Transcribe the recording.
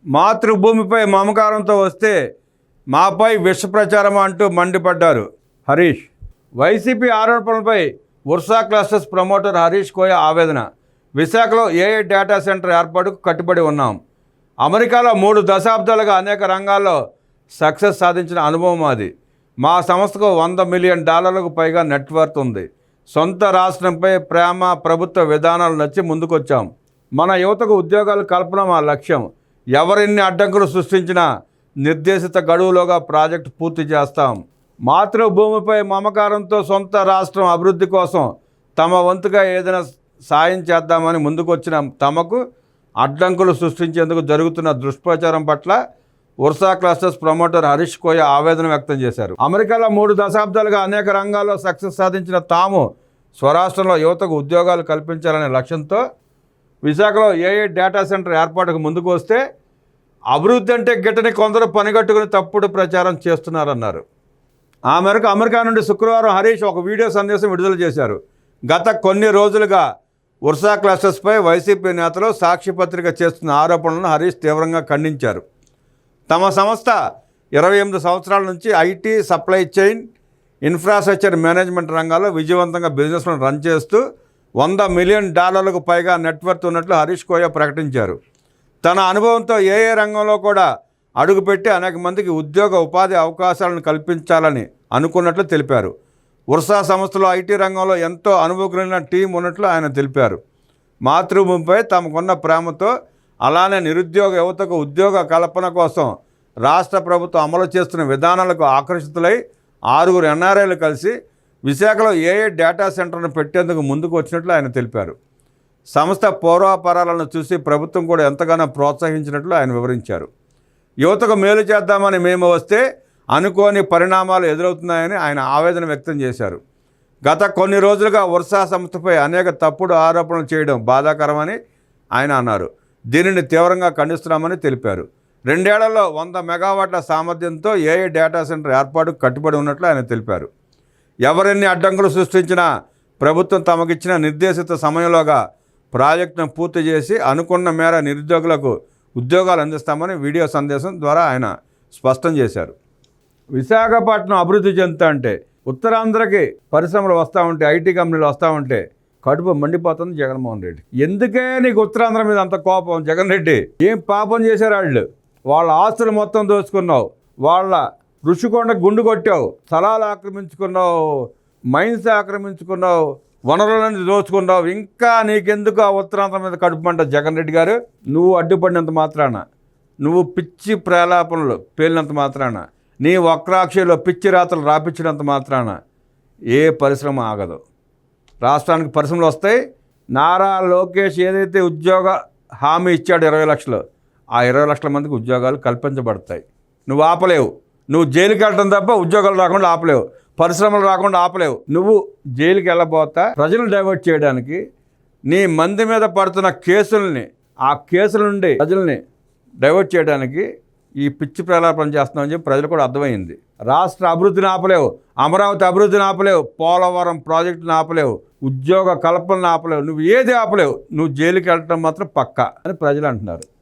మాతృభూమిపై మమకారంతో వస్తే మాపై విష ప్రచారం అంటూ మండిపడ్డారు హరీష్. వైసీపీ ఆరోపణలపై ఉర్సా క్లస్టర్స్ ప్రమోటర్ హరీష్ కోయ ఆవేదన. విశాఖలో ఏఐ డేటా సెంటర్ ఏర్పాటుకు కట్టుబడి ఉన్నాం. అమెరికాలో 3 దశాబ్దాలుగా అనేక రంగాల్లో సక్సెస్ సాధించిన అనుభవం అది. మా సంస్థకు $100 మిలియన్ పైగా నెట్వర్త్ ఉంది. సొంత రాష్ట్రంపై ప్రేమ, ప్రభుత్వ విధానాలు నచ్చి ముందుకొచ్చాం. మన యువతకు ఉద్యోగాలు కల్పన మా లక్ష్యం. ఎవరిన్ని అడ్డంకులు సృష్టించినా నిర్దేశిత గడువులోగా ప్రాజెక్టు పూర్తి చేస్తాం. మాతృభూమిపై మమకారంతో సొంత రాష్ట్రం అభివృద్ధి కోసం తమ వంతుగా ఏదైనా సాయం చేద్దామని ముందుకొచ్చిన తమకు అడ్డంకులు సృష్టించేందుకు జరుగుతున్న దుష్ప్రచారం పట్ల ఉర్సా క్లస్టర్స్ ప్రమోటర్ హరీష్ కోయ ఆవేదన వ్యక్తం చేశారు. అమెరికాలో 3 దశాబ్దాలుగా అనేక రంగాల్లో సక్సెస్ సాధించిన తాము స్వరాష్ట్రంలో యువతకు ఉద్యోగాలు కల్పించాలనే లక్ష్యంతో విశాఖలో ఏఐ డేటా సెంటర్ ఏర్పాటుకు ముందుకు వస్తే అభివృద్ధి అంటే గిట్టని కొందరు పనిగట్టుకుని తప్పుడు ప్రచారం చేస్తున్నారన్నారు. ఆ మేరకు అమెరికా నుండి శుక్రవారం హరీష్ ఒక వీడియో సందేశం విడుదల చేశారు. గత కొన్ని రోజులుగా ఉర్సా క్లస్టర్స్పై వైసీపీ నేతలు సాక్షిపత్రిక చేస్తున్న ఆరోపణలను హరీష్ తీవ్రంగా ఖండించారు. తమ సంస్థ 28 సంవత్సరాల నుంచి IT, supply chain, infrastructure management రంగాల్లో విజయవంతంగా బిజినెస్లను రన్ చేస్తూ $100 మిలియన్ పైగా నెట్వర్త్ ఉన్నట్లు హరీష్ కోయ ప్రకటించారు. తన అనుభవంతో ఏఏ రంగంలో కూడా అడుగుపెట్టి అనేక మందికి ఉపాధి అవకాశాలను కల్పించాలని అనుకున్నట్లు తెలిపారు. ఉర్సా సంస్థలో ఐటీ రంగంలో ఎంతో అనుభవం టీం ఉన్నట్లు ఆయన తెలిపారు. మాతృభూమిపై తమకున్న ప్రేమతో అలానే నిరుద్యోగ యువతకు ఉద్యోగ కల్పన కోసం రాష్ట్ర ప్రభుత్వం అమలు చేస్తున్న విధానాలకు ఆకర్షితులై 6 ఎన్ఆర్ఐలు కలిసి విశాఖలో ఏఐ డేటా సెంటర్ను పెట్టేందుకు ముందుకు వచ్చినట్లు ఆయన తెలిపారు. సంస్థ పూర్వాపరాలను చూసి ప్రభుత్వం కూడా ఎంతగానో ప్రోత్సహించినట్లు ఆయన వివరించారు. యువతకు మేలు చేద్దామని మేము వస్తే అనుకోని పరిణామాలు ఎదురవుతున్నాయని ఆయన ఆవేదన వ్యక్తం చేశారు. గత కొన్ని రోజులుగా ఉర్సా సంస్థపై అనేక తప్పుడు ఆరోపణలు చేయడం బాధాకరమని ఆయన అన్నారు. దీనిని తీవ్రంగా ఖండిస్తున్నామని తెలిపారు. 2 ఏళ్లలో 100 మెగావాట్ల సామర్థ్యంతో ఏఐ డేటా సెంటర్ ఏర్పాటుకు కట్టుబడి ఉన్నట్లు ఆయన తెలిపారు. ఎవరెన్ని అడ్డంకులు సృష్టించినా ప్రభుత్వం తమకిచ్చిన నిర్దేశిత సమయంలోగా ప్రాజెక్టును పూర్తి చేసి అనుకున్న మేర నిరుద్యోగులకు ఉద్యోగాలు అందిస్తామని వీడియో సందేశం ద్వారా ఆయన స్పష్టం చేశారు. విశాఖపట్నం అభివృద్ధి చెందుతా అంటే ఉత్తరాంధ్రకి పరిశ్రమలు వస్తూ ఉంటే, ఐటీ కంపెనీలు వస్తూ ఉంటే కడుపు మండిపోతుంది జగన్మోహన్ రెడ్డి. ఎందుకే నీకు ఉత్తరాంధ్ర మీద అంత కోపం? జగన్ రెడ్డి ఏం పాపం చేశారు? వాళ్ళ ఆస్తులు మొత్తం దోచుకున్నావు, వాళ్ళ ఋషికొండ గుండు కొట్టావు, స్థలాలు ఆక్రమించుకున్నావు, మైన్స్ ఆక్రమించుకున్నావు, వనరులన్నీ దోచుకున్నావు. ఇంకా నీకెందుకు ఆ ఉత్తరాంధ్ర మీద కడుపుమంట? జగన్ రెడ్డి గారు, నువ్వు అడ్డుపడినంత మాత్రాన, నువ్వు పిచ్చి ప్రలాపనలు పేలినంత మాత్రాన, నీ వక్రాక్షిలో పిచ్చి రాతలు రాపించినంత మాత్రాన ఏ పరిశ్రమ ఆగదు. రాష్ట్రానికి పరిశ్రమలు వస్తాయి. నారా లోకేష్ ఏదైతే ఉద్యోగ హామీ ఇచ్చాడు 20 లక్షలు, ఆ 20 లక్షల మందికి ఉద్యోగాలు కల్పించబడతాయి. నువ్వు ఆపలేవు. నువ్వు జైలుకి వెళ్ళడం తప్ప ఉద్యోగాలు రాకుండా ఆపలేవు, పరిశ్రమలు రాకుండా ఆపలేవు. నువ్వు జైలుకి వెళ్ళబోతా ప్రజలను డైవర్ట్ చేయడానికి, నీ మంది మీద పడుతున్న కేసుల్ని, ఆ కేసుల నుండి ప్రజల్ని డైవర్ట్ చేయడానికి ఈ పిచ్చి ప్రలాపన చేస్తున్నామని చెప్పి ప్రజలు కూడా అర్థమైంది. రాష్ట్ర అభివృద్ధిని ఆపలేవు, అమరావతి అభివృద్ధిని ఆపలేవు, పోలవరం ప్రాజెక్టుని ఆపలేవు, ఉద్యోగ కల్పనను ఆపలేవు, నువ్వు ఏది ఆపలేవు. నువ్వు జైలుకి వెళ్ళటం మాత్రం పక్కా అని ప్రజలు అంటున్నారు.